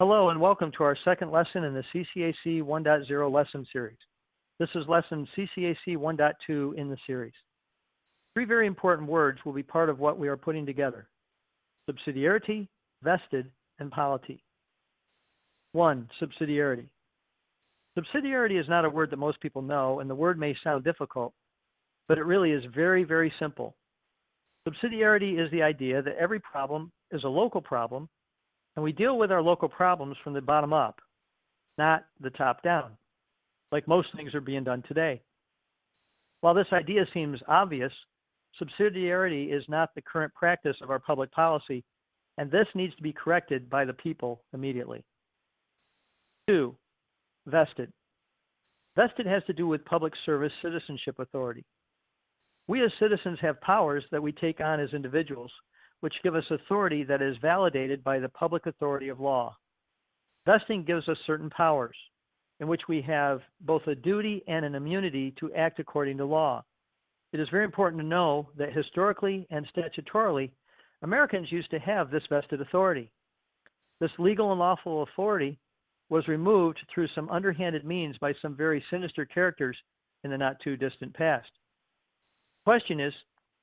Hello and welcome to our second lesson in the CCAC 1.0 lesson series. This is lesson CCAC 1.2 in the series. Three very important words will be part of what we are putting together: subsidiarity, vested, and polity. 1. Subsidiarity. Subsidiarity is not a word that most people know, and the word may sound difficult, but it really is very, very simple. Subsidiarity is the idea that every problem is a local problem, and we deal with our local problems from the bottom up, not the top down, like most things are being done today. While this idea seems obvious, subsidiarity is not the current practice of our public policy, and this needs to be corrected by the people immediately. 2. Vested. Vested has to do with public service citizenship authority. We as citizens have powers that we take on as individuals, which give us authority that is validated by the public authority of law. Vesting gives us certain powers, in which we have both a duty and an immunity to act according to law. It is very important to know that historically and statutorily, Americans used to have this vested authority. This legal and lawful authority was removed through some underhanded means by some very sinister characters in the not-too-distant past. The question is,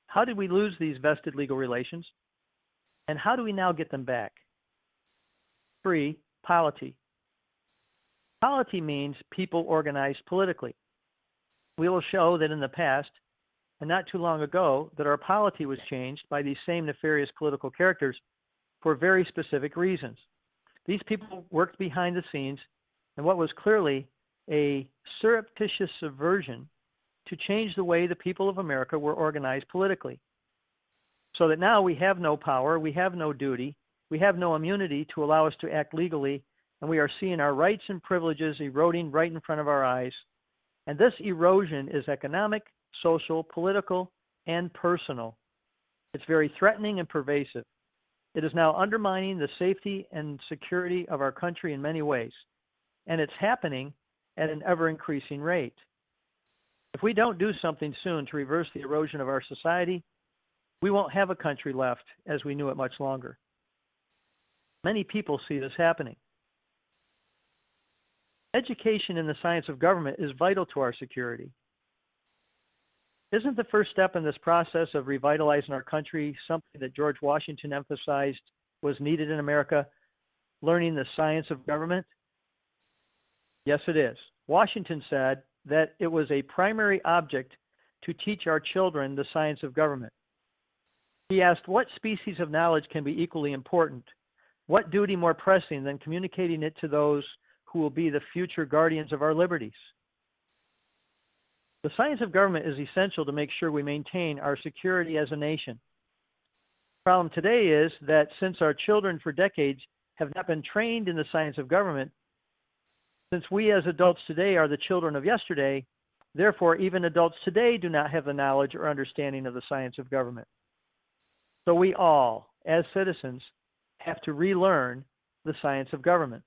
how did we lose these vested legal relations? And how do we now get them back? 3. Polity. Polity means people organized politically. We will show that in the past, and not too long ago, that our polity was changed by these same nefarious political characters for very specific reasons. These people worked behind the scenes in what was clearly a surreptitious subversion to change the way the people of America were organized politically. So that now we have no power, we have no duty, we have no immunity to allow us to act legally, and we are seeing our rights and privileges eroding right in front of our eyes. And this erosion is economic, social, political, and personal. It's very threatening and pervasive. It is now undermining the safety and security of our country in many ways, and it's happening at an ever-increasing rate. If we don't do something soon to reverse the erosion of our society, we won't have a country left as we knew it much longer. Many people see this happening. Education in the science of government is vital to our security. Isn't the first step in this process of revitalizing our country something that George Washington emphasized was needed in America, learning the science of government? Yes, it is. Washington said that it was a primary object to teach our children the science of government. He asked, what species of knowledge can be equally important? What duty more pressing than communicating it to those who will be the future guardians of our liberties? The science of government is essential to make sure we maintain our security as a nation. The problem today is that since our children for decades have not been trained in the science of government, since we as adults today are the children of yesterday, therefore even adults today do not have the knowledge or understanding of the science of government. So we all, as citizens, have to relearn the science of government.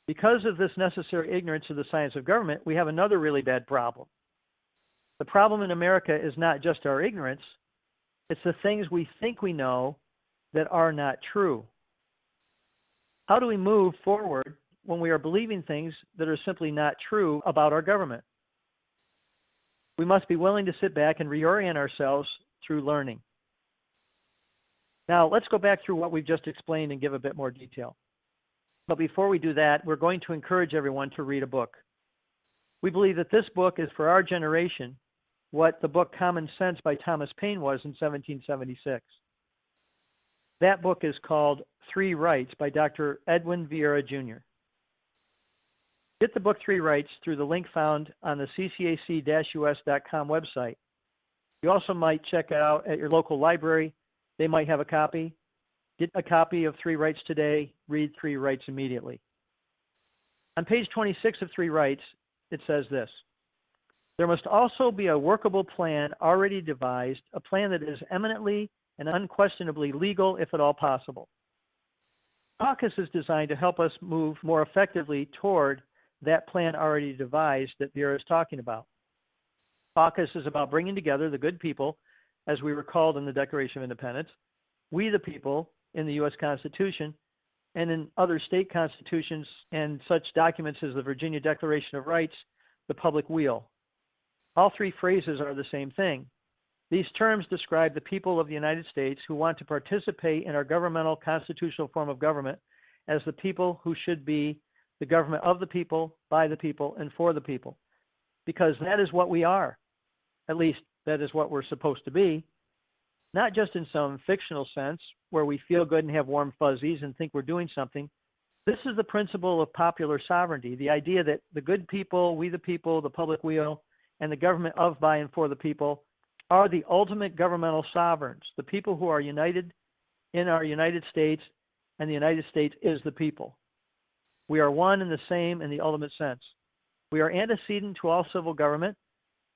Because of this necessary ignorance of the science of government, we have another really bad problem. The problem in America is not just our ignorance, it's the things we think we know that are not true. How do we move forward when we are believing things that are simply not true about our government? We must be willing to sit back and reorient ourselves through learning. Now, let's go back through what we've just explained and give a bit more detail. But before we do that, we're going to encourage everyone to read a book. We believe that this book is for our generation what the book Common Sense by Thomas Paine was in 1776. That book is called Three Rights by Dr. Edwin Vieira, Jr. Get the book Three Rights through the link found on the ccac-us.com website. You also might check it out at your local library. They might have a copy. Get a copy of Three Rights today. Read Three Rights immediately. On page 26 of Three Rights, it says this: there must also be a workable plan already devised, a plan that is eminently and unquestionably legal, if at all possible. Caucus is designed to help us move more effectively toward that plan already devised that Vieira is talking about. Caucus is about bringing together the good people, as we were called in the Declaration of Independence, we the people in the U.S. Constitution, and in other state constitutions and such documents as the Virginia Declaration of Rights, the public weal. All three phrases are the same thing. These terms describe the people of the United States who want to participate in our governmental constitutional form of government as the people who should be the government of the people, by the people, and for the people. Because that is what we are. At least that is what we're supposed to be. Not just in some fictional sense where we feel good and have warm fuzzies and think we're doing something. This is the principle of popular sovereignty, the idea that the good people, we the people, the public weal, and the government of, by, and for the people are the ultimate governmental sovereigns, the people who are united in our United States, and the United States is the people. We are one and the same in the ultimate sense. We are antecedent to all civil government.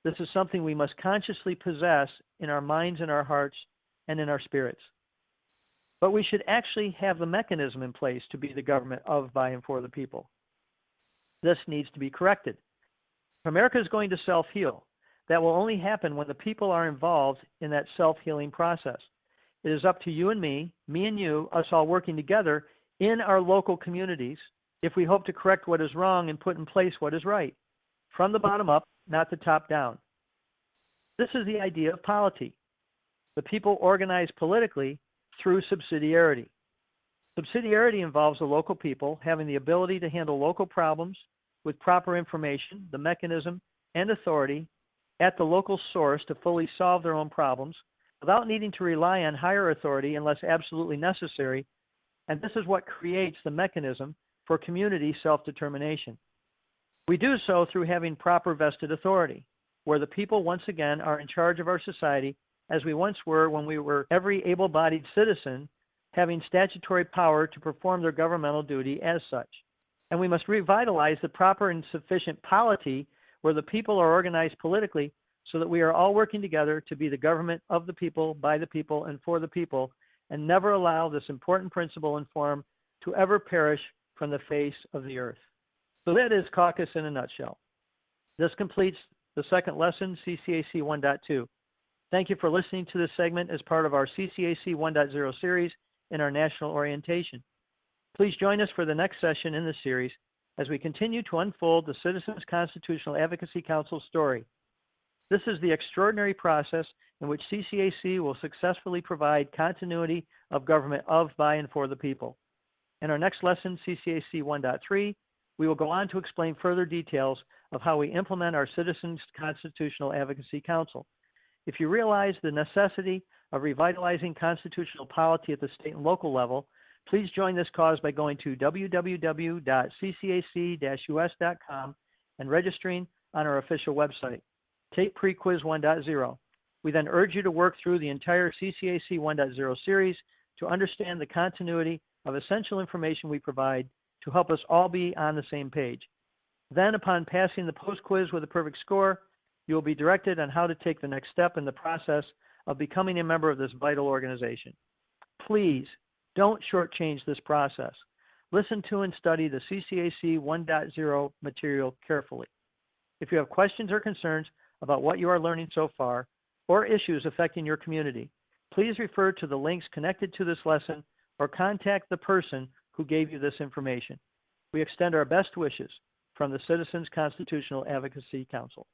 This is something we must consciously possess in our minds and our hearts and in our spirits. But we should actually have the mechanism in place to be the government of, by, and for the people. This needs to be corrected. If America is going to self-heal, that will only happen when the people are involved in that self-healing process. It is up to you and me and you, us all working together in our local communities if we hope to correct what is wrong and put in place what is right. From the bottom up, not the top down. This is the idea of polity. The people organize politically through subsidiarity. Subsidiarity involves the local people having the ability to handle local problems with proper information, the mechanism, and authority at the local source to fully solve their own problems without needing to rely on higher authority unless absolutely necessary, and this is what creates the mechanism for community self-determination. We do so through having proper vested authority, where the people once again are in charge of our society as we once were when we were every able-bodied citizen having statutory power to perform their governmental duty as such. And we must revitalize the proper and sufficient polity where the people are organized politically so that we are all working together to be the government of the people, by the people, and for the people, and never allow this important principle and form to ever perish from the face of the earth. So that is caucus in a nutshell. This completes the second lesson, CCAC 1.2. Thank you for listening to this segment as part of our CCAC 1.0 series in our national orientation. Please join us for the next session in this series as we continue to unfold the Citizens Constitutional Advocacy Council story. This is the extraordinary process in which CCAC will successfully provide continuity of government of, by, and for the people. In our next lesson, CCAC 1.3, we will go on to explain further details of how we implement our Citizens Constitutional Advocacy Council. If you realize the necessity of revitalizing constitutional polity at the state and local level, please join this cause by going to www.ccac-us.com and registering on our official website. Take Pre-Quiz 1.0. We then urge you to work through the entire CCAC 1.0 series to understand the continuity of essential information we provide to help us all be on the same page. Then, upon passing the post-quiz with a perfect score, you will be directed on how to take the next step in the process of becoming a member of this vital organization. Please don't shortchange this process. Listen to and study the CCAC 1.0 material carefully. If you have questions or concerns about what you are learning so far or issues affecting your community, please refer to the links connected to this lesson or contact the person who gave you this information. We extend our best wishes from the Citizens Constitutional Advocacy Council.